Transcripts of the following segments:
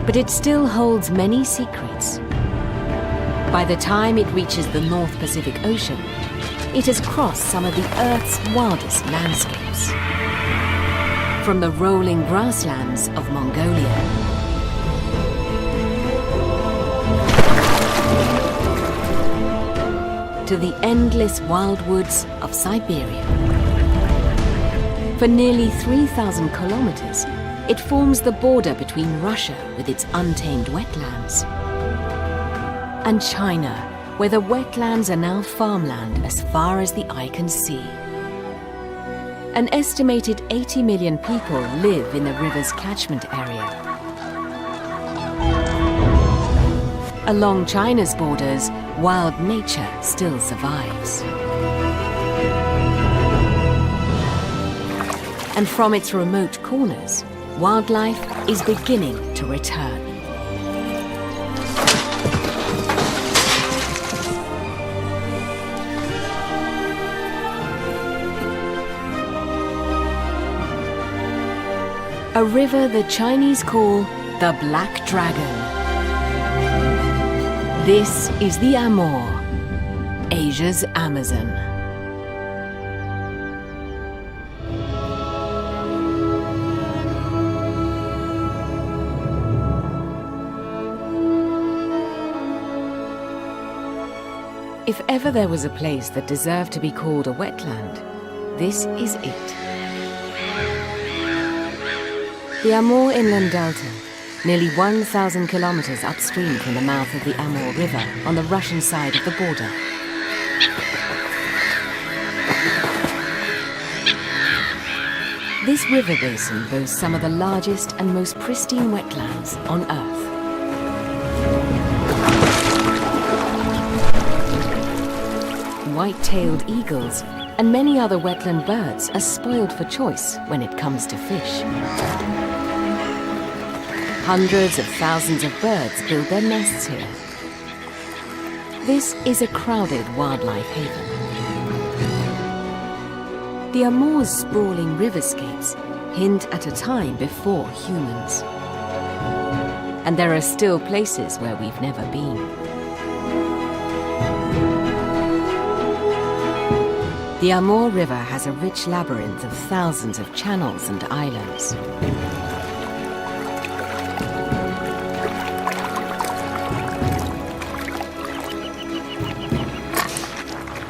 But it still holds many secrets. By the time it reaches the North Pacific Ocean, it has crossed some of the Earth's wildest landscapes. From the rolling grasslands of Mongolia to the endless wildwoods of Siberia. For nearly 3,000 kilometers, it forms the border between Russia with its untamed wetlands and China, where the wetlands are now farmland as far as the eye can see. An estimated 80 million people live in the river's catchment area. Along China's borders, wild nature still survives. And from its remote corners, wildlife is beginning to return. A river the Chinese call the Black Dragon. This is the Amur, Asia's Amazon. If ever there was a place that deserved to be called a wetland, this is it. The Amur Inland Delta, nearly 1,000 kilometers upstream from the mouth of the Amur River on the Russian side of the border. This river basin boasts some of the largest and most pristine wetlands on Earth. White-tailed eagles and many other wetland birds are spoiled for choice when it comes to fish. Hundreds of thousands of birds build their nests here. This is a crowded wildlife haven. The Amur's sprawling riverscapes hint at a time before humans. And there are still places where we've never been. The Amur River has a rich labyrinth of thousands of channels and islands.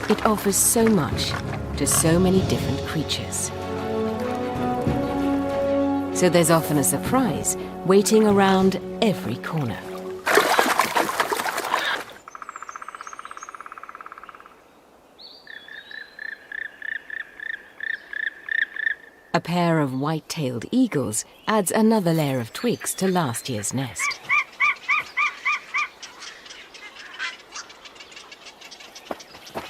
It offers so much to so many different creatures. So there's often a surprise waiting around every corner. A pair of white-tailed eagles adds another layer of twigs to last year's nest.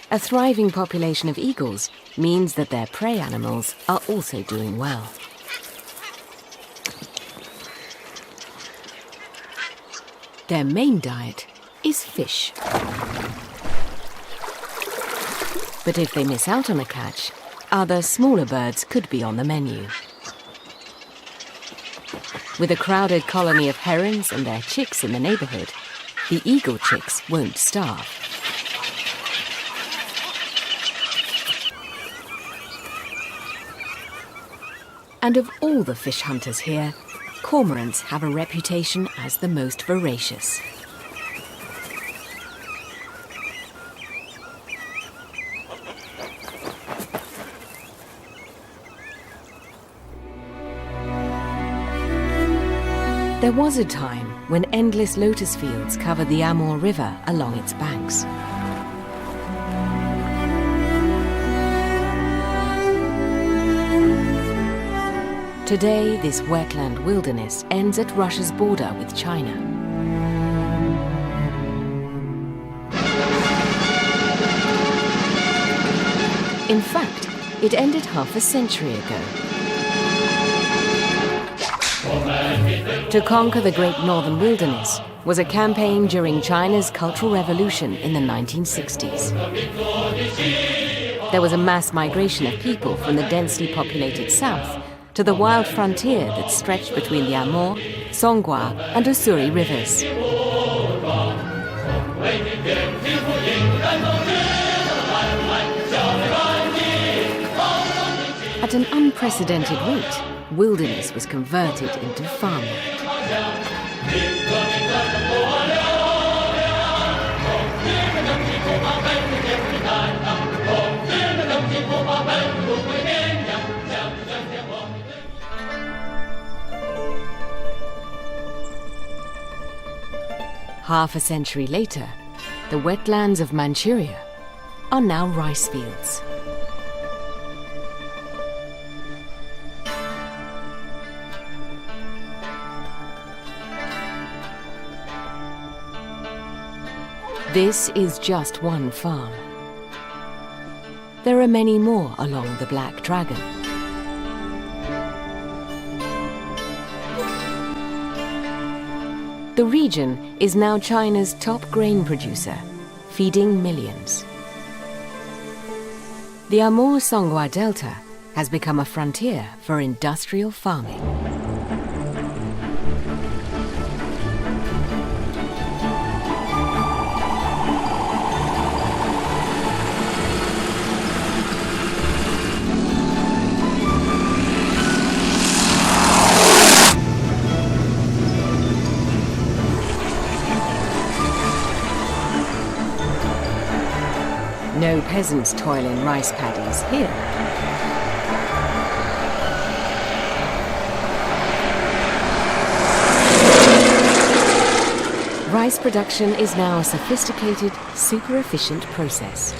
A thriving population of eagles means that their prey animals are also doing well. Their main diet is fish. But if they miss out on a catch, other smaller birds could be on the menu. With a crowded colony of herons and their chicks in the neighborhood, the eagle chicks won't starve. And of all the fish hunters here, cormorants have a reputation as the most voracious. There was a time when endless lotus fields covered the Amur River along its banks. Today, this wetland wilderness ends at Russia's border with China. In fact, it ended half a century ago. To conquer the Great Northern Wilderness was a campaign during China's Cultural Revolution in the 1960s. There was a mass migration of people from the densely populated south to the wild frontier that stretched between the Amur, Songkhla, and Ussuri rivers. At an unprecedented rate, wilderness was converted into farmland. Half a century later, the wetlands of Manchuria are now rice fields. This is just one farm. There are many more along the Black Dragon. The region is now China's top grain producer, feeding millions. The Amur-Songkhla Delta has become a frontier for industrial farming. No peasants toil in rice paddies here. Rice production is now a sophisticated, super-efficient process.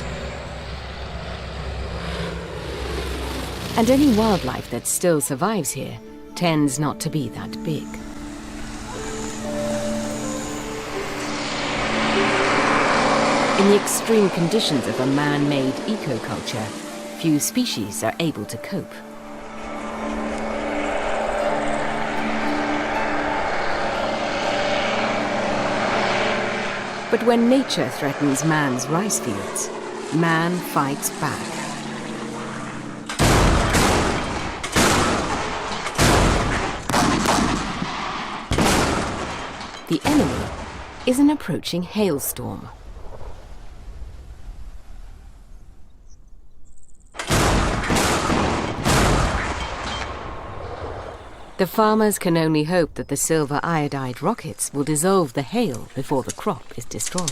And any wildlife that still survives here tends not to be that big. In the extreme conditions of a man-made ecoculture, few species are able to cope. But when nature threatens man's rice fields, man fights back. The enemy is an approaching hailstorm. The farmers can only hope that the silver iodide rockets will dissolve the hail before the crop is destroyed.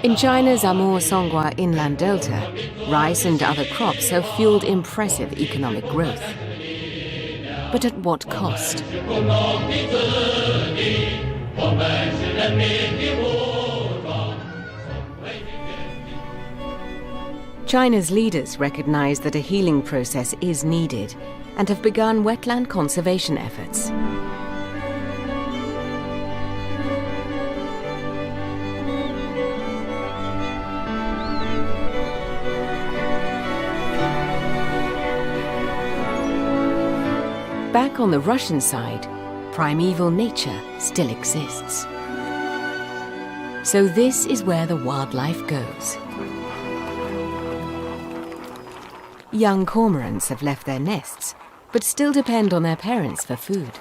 In China's Amur-Songkhla inland delta, rice and other crops have fueled impressive economic growth. But at what cost? China's leaders recognize that a healing process is needed and have begun wetland conservation efforts. Back on the Russian side, primeval nature still exists. So this is where the wildlife goes. Young cormorants have left their nests, but still depend on their parents for food.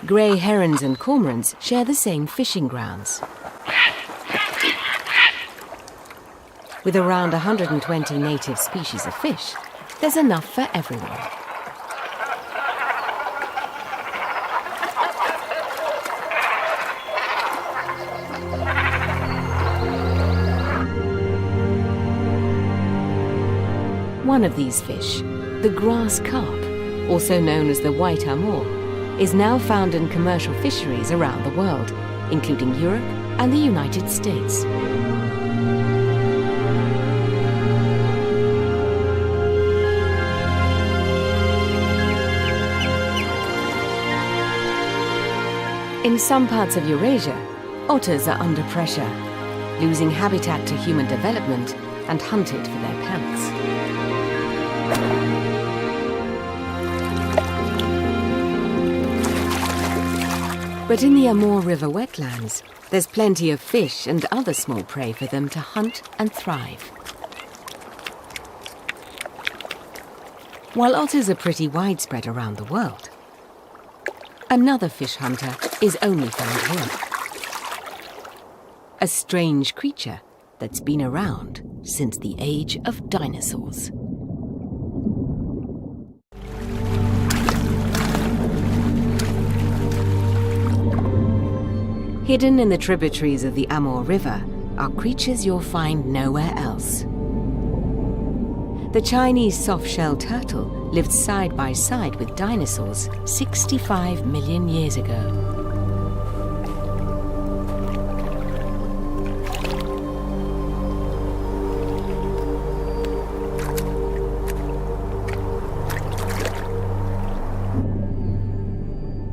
Grey herons and cormorants share the same fishing grounds. With around 120 native species of fish, there's enough for everyone. One of these fish, the grass carp, also known as the white amur, is now found in commercial fisheries around the world, including Europe and the United States. In some parts of Eurasia, otters are under pressure, losing habitat to human development and hunted for their pelts. But in the Amur River wetlands, there's plenty of fish and other small prey for them to hunt and thrive. While otters are pretty widespread around the world, another fish hunter is only found here. A strange creature that's been around since the age of dinosaurs. Hidden in the tributaries of the Amur River are creatures you'll find nowhere else. The Chinese soft-shell turtle lived side by side with dinosaurs 65 million years ago.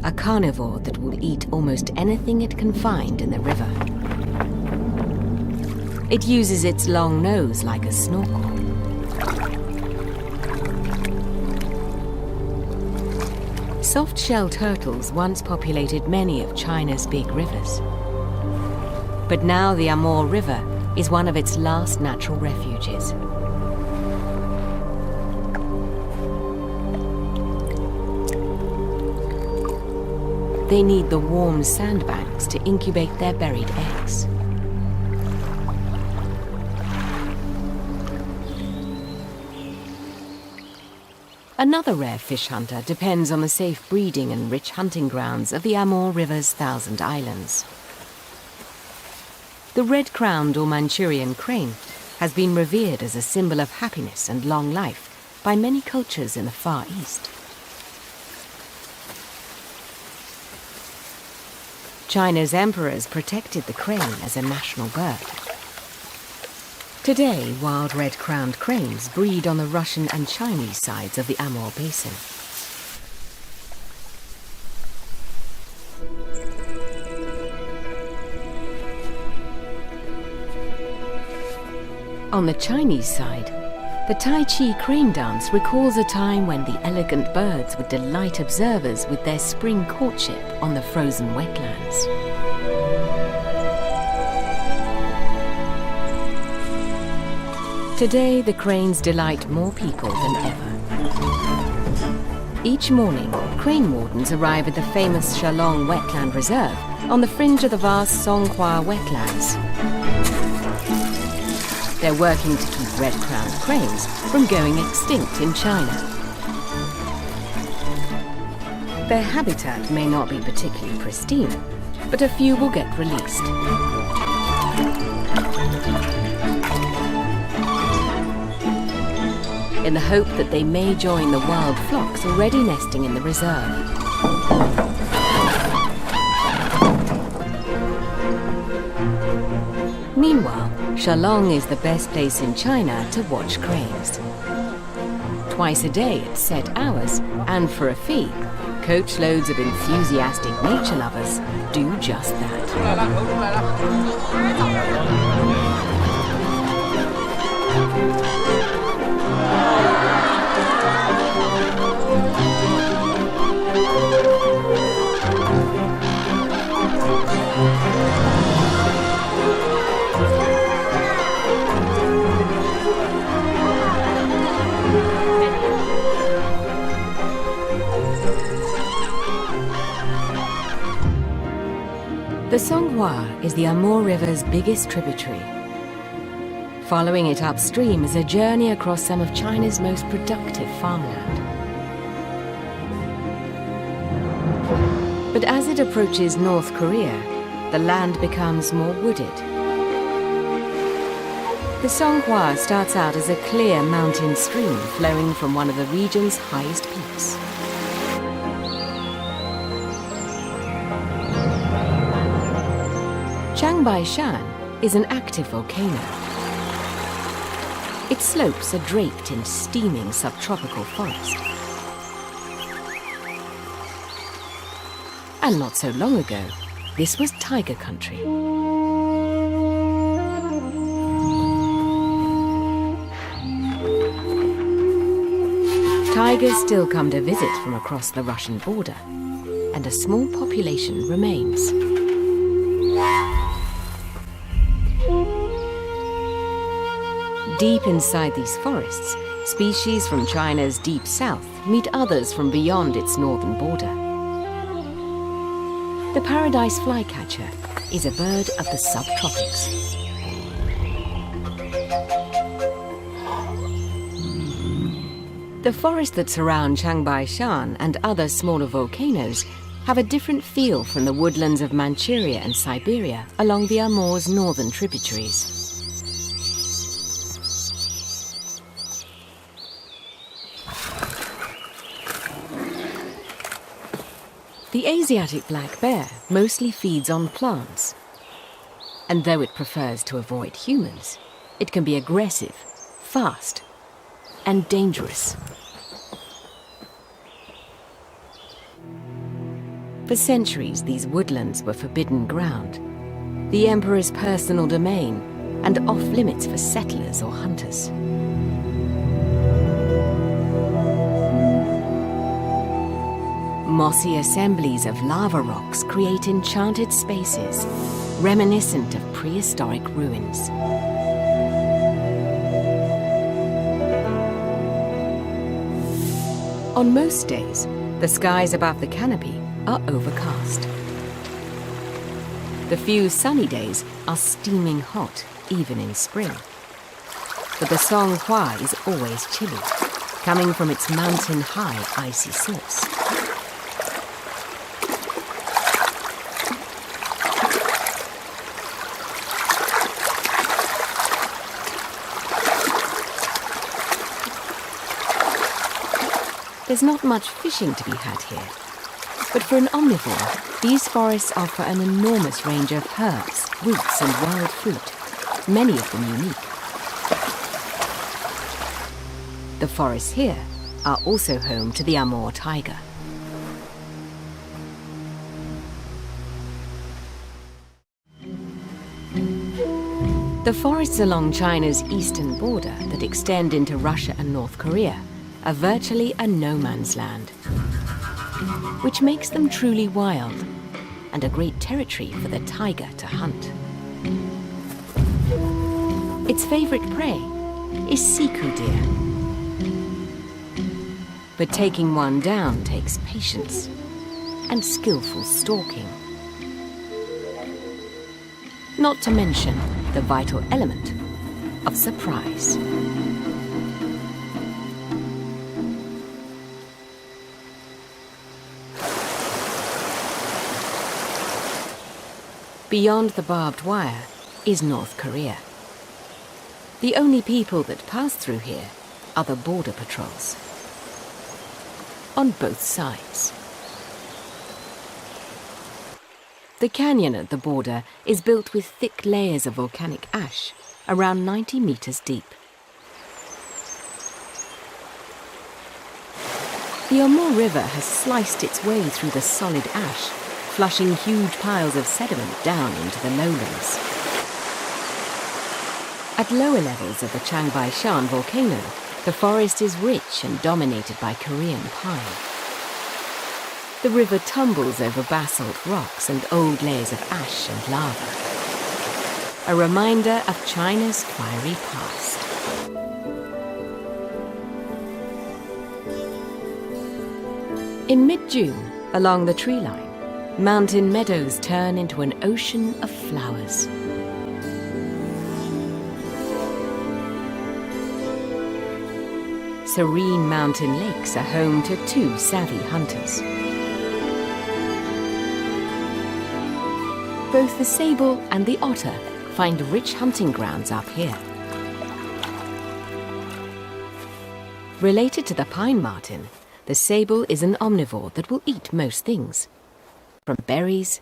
A carnivore that will eat almost anything it can find in the river. It uses its long nose like a snorkel. Soft-shell turtles once populated many of China's big rivers. But now the Amur River is one of its last natural refuges. They need the warm sandbanks to incubate their buried eggs. Another rare fish hunter depends on the safe breeding and rich hunting grounds of the Amur River's Thousand Islands. The red-crowned or Manchurian crane has been revered as a symbol of happiness and long life by many cultures in the Far East. China's emperors protected the crane as a national bird. Today, wild red-crowned cranes breed on the Russian and Chinese sides of the Amur Basin. On the Chinese side, the Tai Chi crane dance recalls a time when the elegant birds would delight observers with their spring courtship on the frozen wetlands. Today, the cranes delight more people than ever. Each morning, crane wardens arrive at the famous Shalong Wetland Reserve on the fringe of the vast Songhua wetlands. They're working to keep red-crowned cranes from going extinct in China. Their habitat may not be particularly pristine, but a few will get released. In the hope that they may join the wild flocks already nesting in the reserve. Meanwhile, Shalong is the best place in China to watch cranes. Twice a day at set hours, and for a fee, coachloads of enthusiastic nature lovers do just that. The Songhua is the Amur River's biggest tributary. Following it upstream is a journey across some of China's most productive farmland. But as it approaches North Korea, the land becomes more wooded. The Songhua starts out as a clear mountain stream flowing from one of the region's highest peaks. Changbai-shan is an active volcano. Its slopes are draped in steaming subtropical forest. And not so long ago, this was tiger country. Tigers still come to visit from across the Russian border, and a small population remains. Deep inside these forests, species from China's deep south meet others from beyond its northern border. The paradise flycatcher is a bird of the subtropics. The forests that surround Chiangbai Shan and other smaller volcanoes have a different feel from the woodlands of Manchuria and Siberia along the Amur's northern tributaries. The Asiatic black bear mostly feeds on plants, and though it prefers to avoid humans, it can be aggressive, fast, and dangerous. For centuries, these woodlands were forbidden ground, the emperor's personal domain, and off-limits for settlers or hunters. Mossy assemblies of lava rocks create enchanted spaces, reminiscent of prehistoric ruins. On most days, the skies above the canopy are overcast. The few sunny days are steaming hot, even in spring. But the Songhua is always chilly, coming from its mountain-high icy source. There's not much fishing to be had here, but for an omnivore, these forests offer an enormous range of herbs, roots and wild fruit, many of them unique. The forests here are also home to the Amur tiger. The forests along China's eastern border that extend into Russia and North Korea are virtually a no-man's land, which makes them truly wild and a great territory for the tiger to hunt. Its favorite prey is siku deer. But taking one down takes patience and skillful stalking. Not to mention the vital element of surprise. Beyond the barbed wire is North Korea. The only people that pass through here are the border patrols. On both sides. The canyon at the border is built with thick layers of volcanic ash, around 90 meters deep. The Amur River has sliced its way through the solid ash, flushing huge piles of sediment down into the lowlands. At lower levels of the Chiangbai Shan volcano, the forest is rich and dominated by Korean pine. The river tumbles over basalt rocks and old layers of ash and lava, a reminder of China's fiery past. In mid-June, along the tree line, mountain meadows turn into an ocean of flowers. Serene mountain lakes are home to two savvy hunters. Both the sable and the otter find rich hunting grounds up here. Related to the pine marten, the sable is an omnivore that will eat most things, from berries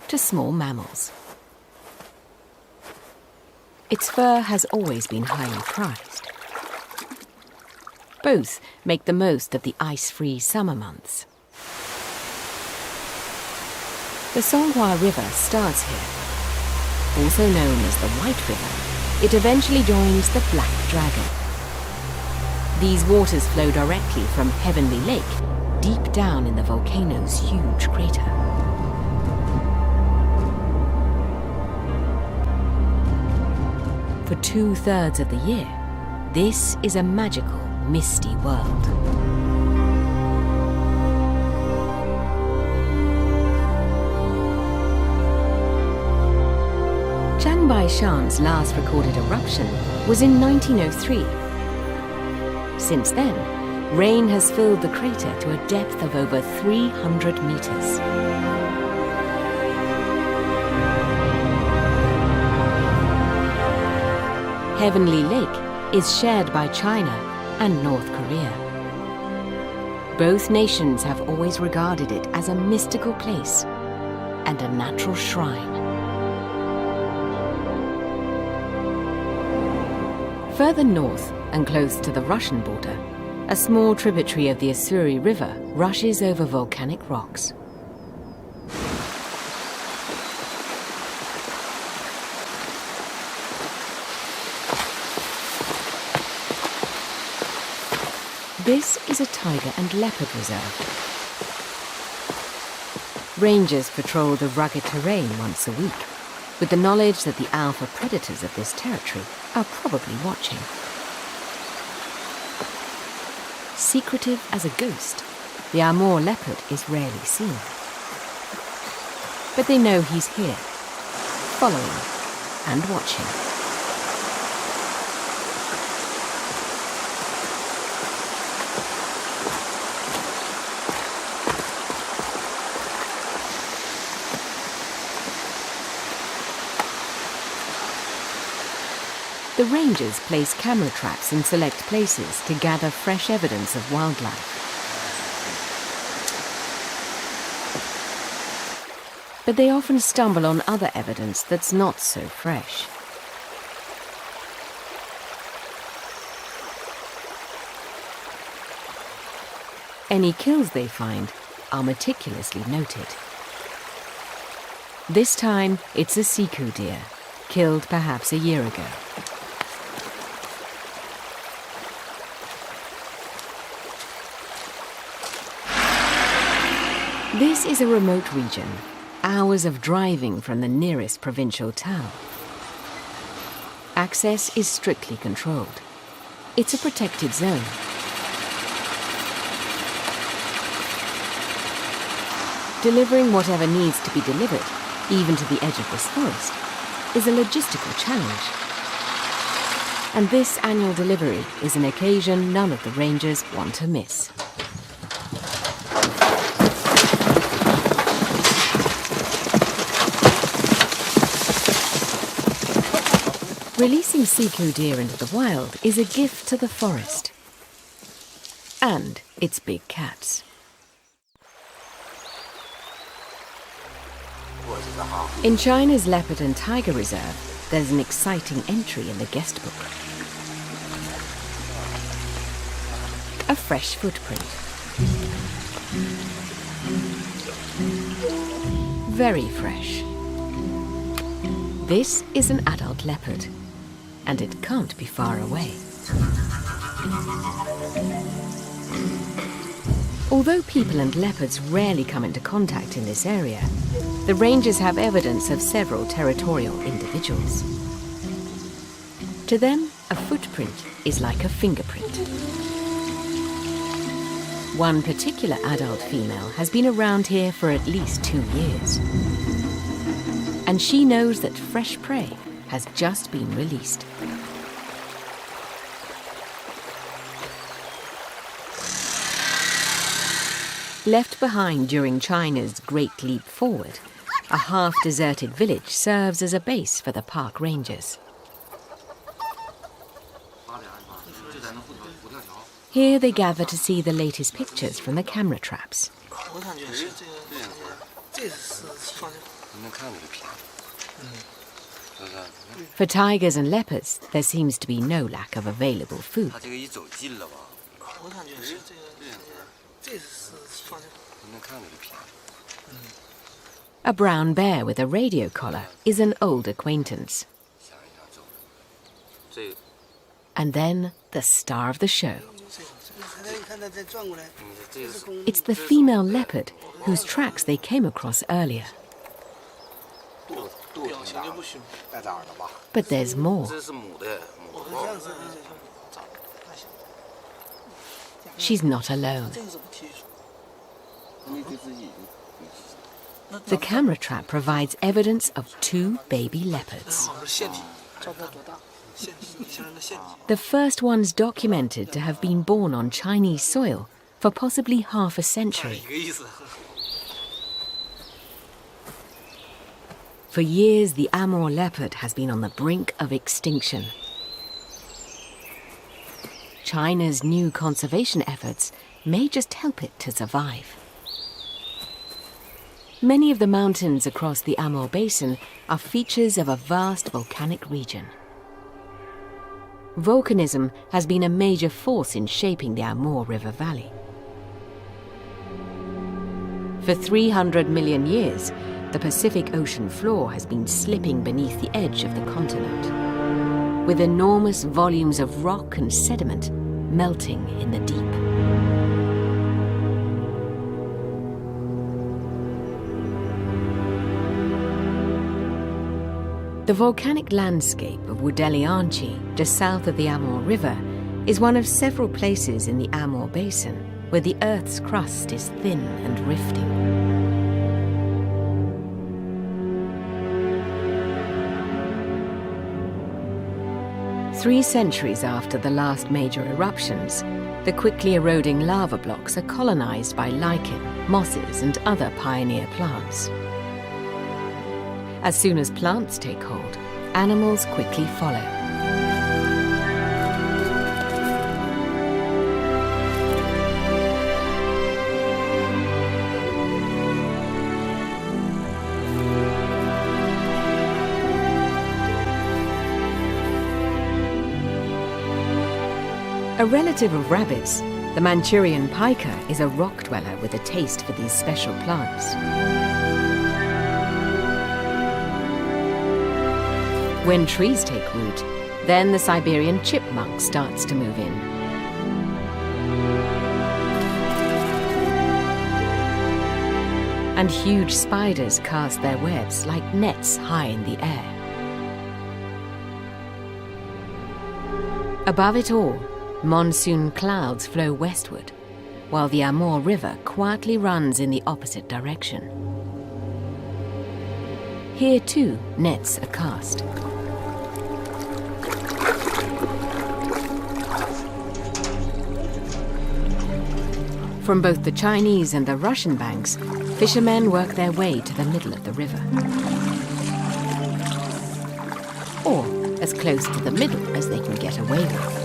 to small mammals. Its fur has always been highly prized. Both make the most of the ice-free summer months. The Songhua River starts here. Also known as the White River, it eventually joins the Black Dragon. These waters flow directly from Heavenly Lake deep down in the volcano's huge crater. For 2/3 of the year, this is a magical, misty world. Chiang Bai-shan's last recorded eruption was in 1903. Since then, rain has filled the crater to a depth of over 300 meters. Heavenly Lake is shared by China and North Korea. Both nations have always regarded it as a mystical place and a natural shrine. Further north and close to the Russian border, a small tributary of the Ussuri River rushes over volcanic rocks. This is a tiger and leopard reserve. Rangers patrol the rugged terrain once a week, with the knowledge that the alpha predators of this territory are probably watching. Secretive as a ghost, the Amur leopard is rarely seen. But they know he's here, following and watching. The rangers place camera traps in select places to gather fresh evidence of wildlife. But they often stumble on other evidence that's not so fresh. Any kills they find are meticulously noted. This time, it's a Siku deer, killed perhaps a year ago. This is a remote region, hours of driving from the nearest provincial town. Access is strictly controlled. It's a protected zone. Delivering whatever needs to be delivered, even to the edge of this forest, is a logistical challenge. And this annual delivery is an occasion none of the rangers want to miss. Releasing Siku deer into the wild is a gift to the forest and its big cats. In China's Leopard and Tiger Reserve, there's an exciting entry in the guest book. A fresh footprint. Very fresh. This is an adult leopard, and it can't be far away. Although people and leopards rarely come into contact in this area, the rangers have evidence of several territorial individuals. To them, a footprint is like a fingerprint. One particular adult female has been around here for at least 2 years. And she knows that fresh prey has just been released. Left behind during China's Great Leap Forward, a half-deserted village serves as a base for the park rangers. Here they gather to see the latest pictures from the camera traps. For tigers and leopards, there seems to be no lack of available food. A brown bear with a radio collar is an old acquaintance. And then the star of the show. It's the female leopard whose tracks they came across earlier. But there's more. She's not alone. The camera trap provides evidence of 2 baby leopards. The first ones documented to have been born on Chinese soil for possibly half a century. For years, the Amur leopard has been on the brink of extinction. China's new conservation efforts may just help it to survive. Many of the mountains across the Amur Basin are features of a vast volcanic region. Volcanism has been a major force in shaping the Amur River Valley. For 300 million years, the Pacific Ocean floor has been slipping beneath the edge of the continent, with enormous volumes of rock and sediment melting in the deep. The volcanic landscape of Wudelianchi, just south of the Amur River, is one of several places in the Amur Basin where the Earth's crust is thin and rifting. 3 centuries after the last major eruptions, the quickly eroding lava blocks are colonized by lichen, mosses, and other pioneer plants. As soon as plants take hold, animals quickly follow. A relative of rabbits, the Manchurian pika is a rock dweller with a taste for these special plants. When trees take root, then the Siberian chipmunk starts to move in. And huge spiders cast their webs like nets high in the air. Above it all, monsoon clouds flow westward, while the Amur River quietly runs in the opposite direction. Here too, nets are cast. From both the Chinese and the Russian banks, fishermen work their way to the middle of the river. Or as close to the middle as they can get away with.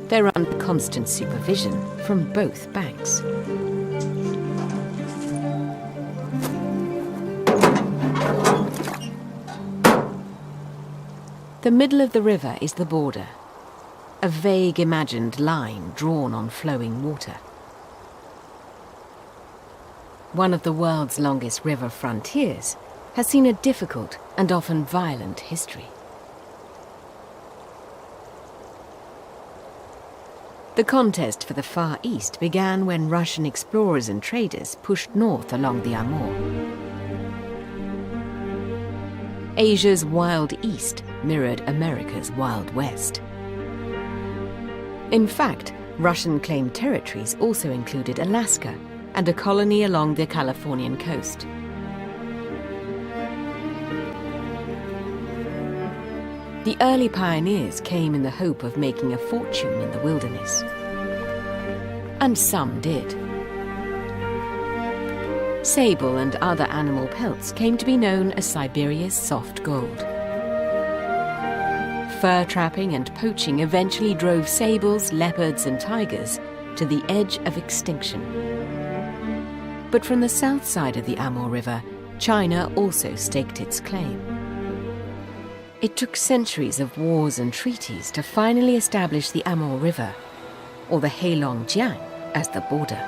They're under constant supervision from both banks. The middle of the river is the border, a vague imagined line drawn on flowing water. One of the world's longest river frontiers has seen a difficult and often violent history. The contest for the Far East began when Russian explorers and traders pushed north along the Amur. Asia's Wild East mirrored America's Wild West. In fact, Russian-claimed territories also included Alaska and a colony along the Californian coast. The early pioneers came in the hope of making a fortune in the wilderness. And some did. Sable and other animal pelts came to be known as Siberia's soft gold. Fur trapping and poaching eventually drove sables, leopards, and tigers to the edge of extinction. But from the south side of the Amur River, China also staked its claim. It took centuries of wars and treaties to finally establish the Amur River, or the Heilongjiang, as the border.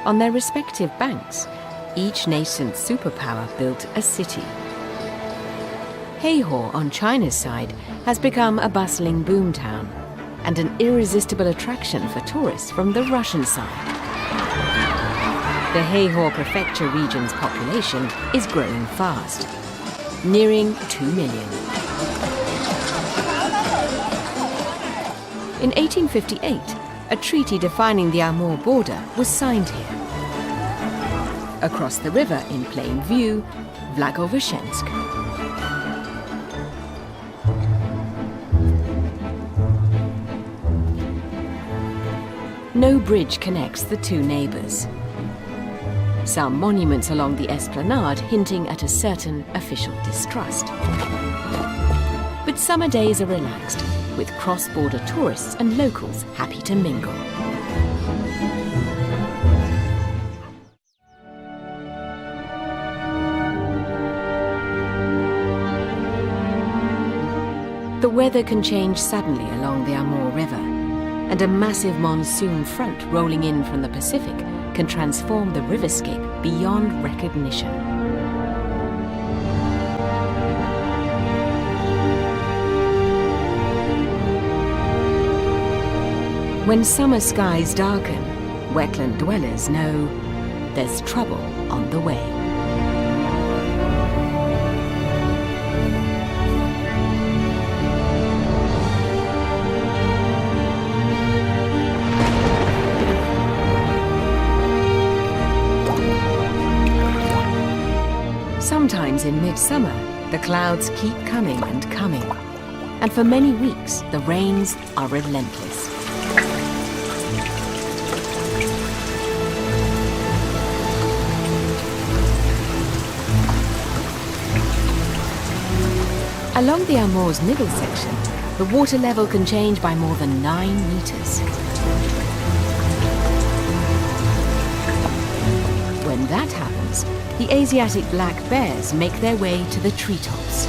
On their respective banks, each nascent superpower built a city. Heihe on China's side has become a bustling boomtown, and an irresistible attraction for tourists from the Russian side. The Heihor Prefecture region's population is growing fast, nearing 2 million. In 1858, a treaty defining the Amur border was signed here. Across the river in plain view, Blagoveshchensk. No bridge connects the two neighbours. Some monuments along the esplanade hinting at a certain official distrust. But summer days are relaxed, with cross-border tourists and locals happy to mingle. The weather can change suddenly along the Amur River, and a massive monsoon front rolling in from the Pacific can transform the riverscape beyond recognition. When summer skies darken, wetland dwellers know there's trouble on the way. Sometimes in midsummer, the clouds keep coming and coming, and for many weeks the rains are relentless. Along the Amur's middle section, the water level can change by more than 9 meters. When that happens, the Asiatic black bears make their way to the treetops.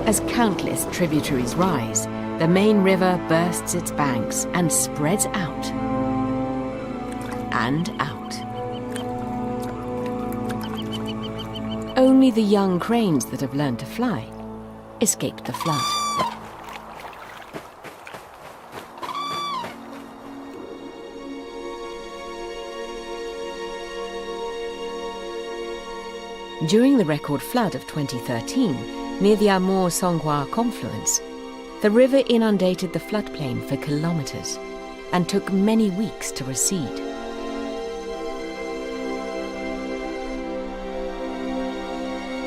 As countless tributaries rise, the main river bursts its banks and spreads out and out. Only the young cranes that have learned to fly escaped the flood. During the record flood of 2013, near the Amur-Songhua confluence, the river inundated the floodplain for kilometers and took many weeks to recede.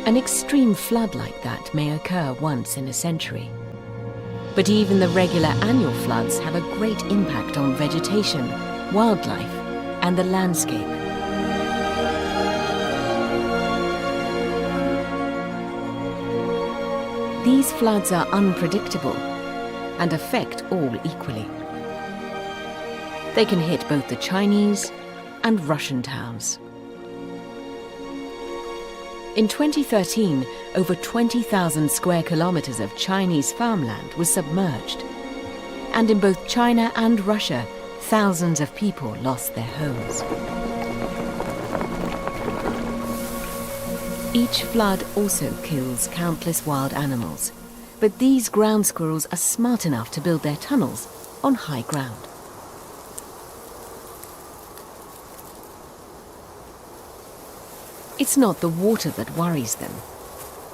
An extreme flood like that may occur once in a century. But even the regular annual floods have a great impact on vegetation, wildlife, and the landscape. These floods are unpredictable and affect all equally. They can hit both the Chinese and Russian towns. In 2013, over 20,000 square kilometers of Chinese farmland was submerged. And in both China and Russia, thousands of people lost their homes. Each flood also kills countless wild animals, but these ground squirrels are smart enough to build their tunnels on high ground. It's not the water that worries them,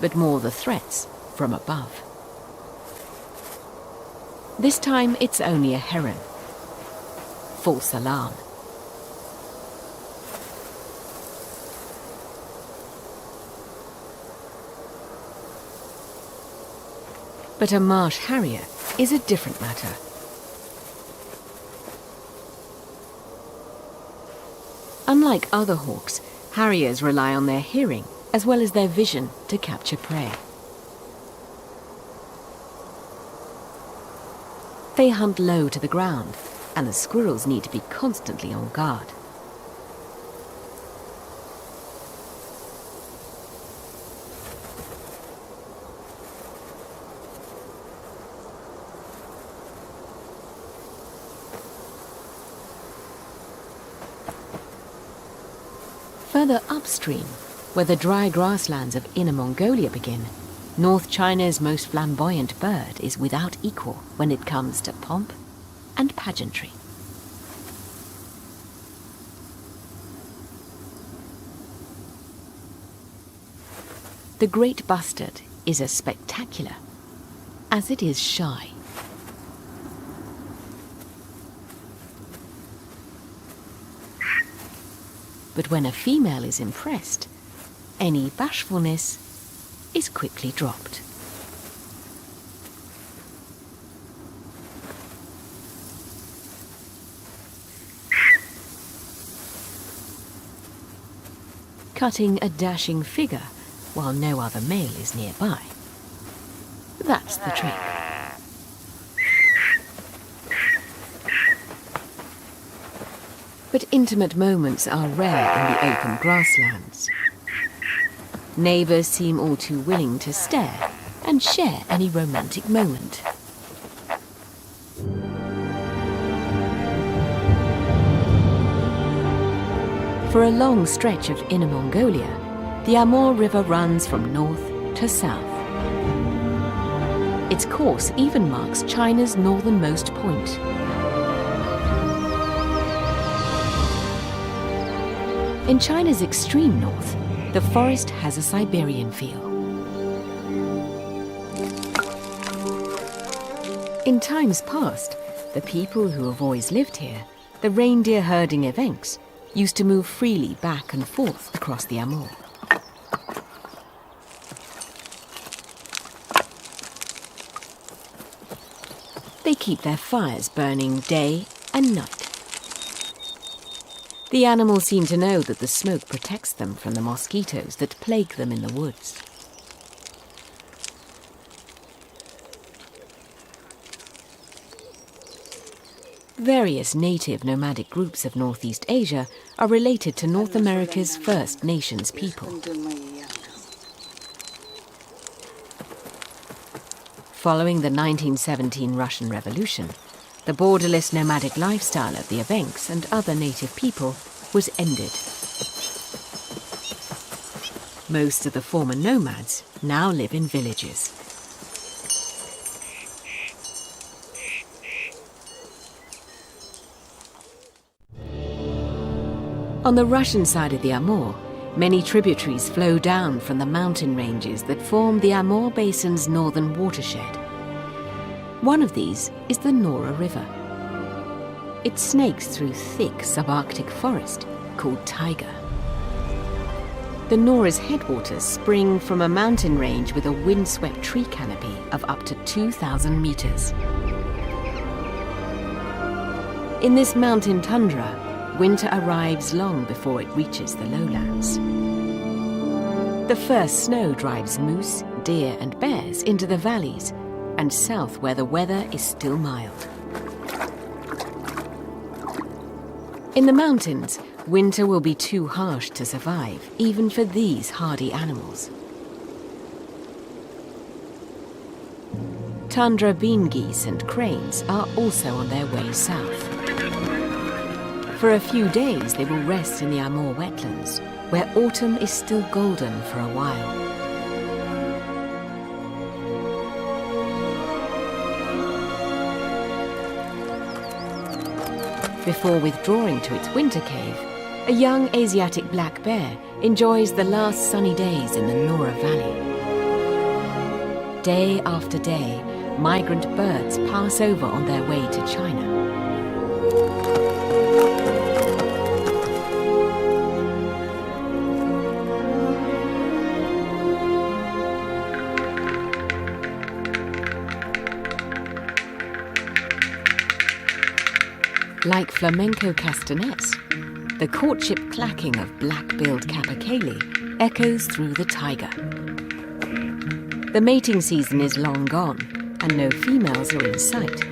but more the threats from above. This time it's only a heron. False alarm. But a marsh harrier is a different matter. Unlike other hawks, harriers rely on their hearing as well as their vision to capture prey. They hunt low to the ground, and the squirrels need to be constantly on guard. Further upstream, where the dry grasslands of Inner Mongolia begin, North China's most flamboyant bird is without equal when it comes to pomp and pageantry. The great bustard is as spectacular as it is shy. But when a female is impressed, any bashfulness is quickly dropped. Cutting a dashing figure while no other male is nearby. That's the trick. But intimate moments are rare in the open grasslands. Neighbours seem all too willing to stare and share any romantic moment. For a long stretch of Inner Mongolia, the Amur River runs from north to south. Its course even marks China's northernmost point. In China's extreme north, the forest has a Siberian feel. In times past, the people who have always lived here, the reindeer herding evenks, used to move freely back and forth across the Amur. They keep their fires burning day and night. The animals seem to know that the smoke protects them from the mosquitoes that plague them in the woods. Various native nomadic groups of Northeast Asia are related to North America's First Nations people. Following the 1917 Russian Revolution, the borderless nomadic lifestyle of the Evenks and other native people was ended. Most of the former nomads now live in villages. On the Russian side of the Amur, many tributaries flow down from the mountain ranges that form the Amur Basin's northern watershed. One of these is the Nora River. It snakes through thick subarctic forest called taiga. The Nora's headwaters spring from a mountain range with a windswept tree canopy of up to 2,000 meters. In this mountain tundra, winter arrives long before it reaches the lowlands. The first snow drives moose, deer and bears into the valleys and south where the weather is still mild. In the mountains, winter will be too harsh to survive, even for these hardy animals. Tundra bean geese and cranes are also on their way south. For a few days, they will rest in the Amur wetlands, where autumn is still golden for a while. Before withdrawing to its winter cave, a young Asiatic black bear enjoys the last sunny days in the Nora Valley. Day after day, migrant birds pass over on their way to China. Like flamenco castanets, the courtship clacking of black-billed capercaillie echoes through the taiga. The mating season is long gone, and no females are in sight,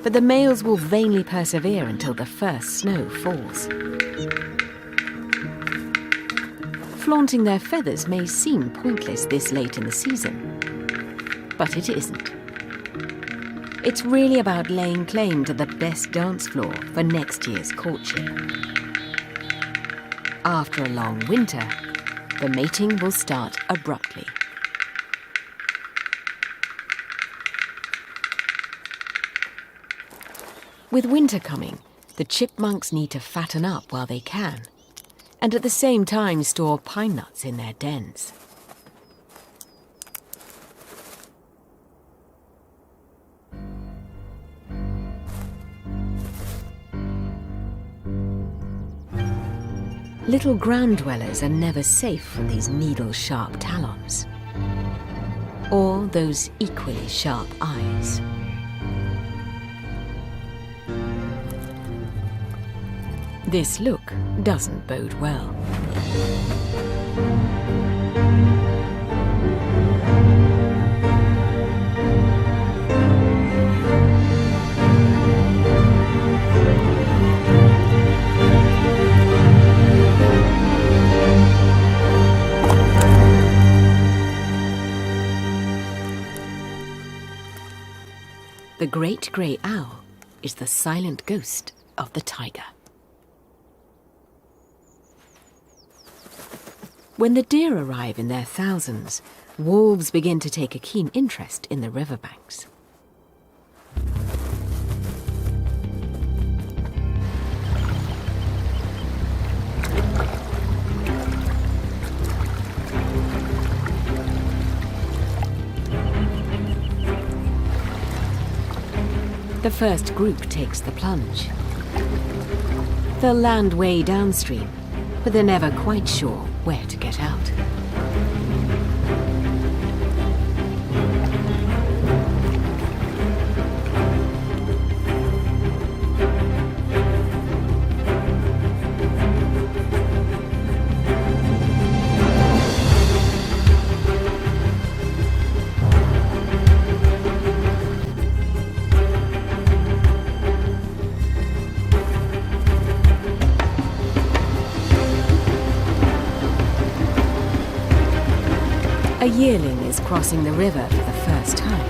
but the males will vainly persevere until the first snow falls. Flaunting their feathers may seem pointless this late in the season, but it isn't. It's really about laying claim to the best dance floor for next year's courtship. After a long winter, the mating will start abruptly. With winter coming, the chipmunks need to fatten up while they can, and at the same time store pine nuts in their dens. Little ground dwellers are never safe from these needle-sharp talons, or those equally sharp eyes. This look doesn't bode well. The great grey owl is the silent ghost of the tiger. When the deer arrive in their thousands, wolves begin to take a keen interest in the riverbanks. The first group takes the plunge. They'll land way downstream, but they're never quite sure where to get out. A yearling is crossing the river for the first time.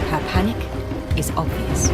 Her panic is obvious.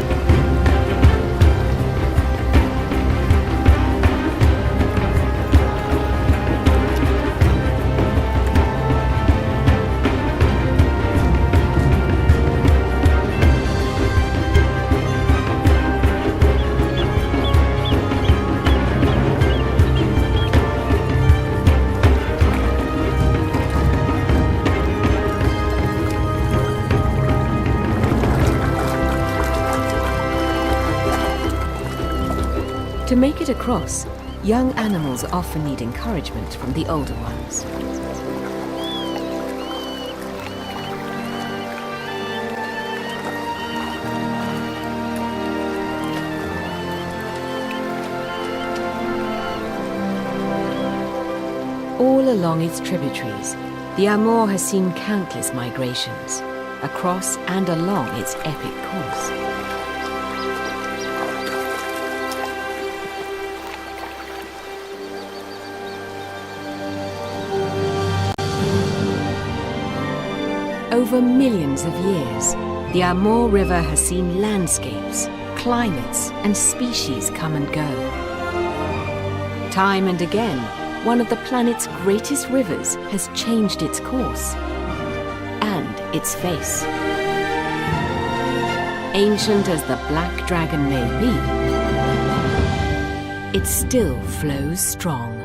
To make it across, young animals often need encouragement from the older ones. All along its tributaries, the Amour has seen countless migrations, across and along its epic course. Over millions of years, the Amour River has seen landscapes, climates, and species come and go. Time and again, one of the planet's greatest rivers has changed its course and its face. Ancient as the Black Dragon may be, it still flows strong.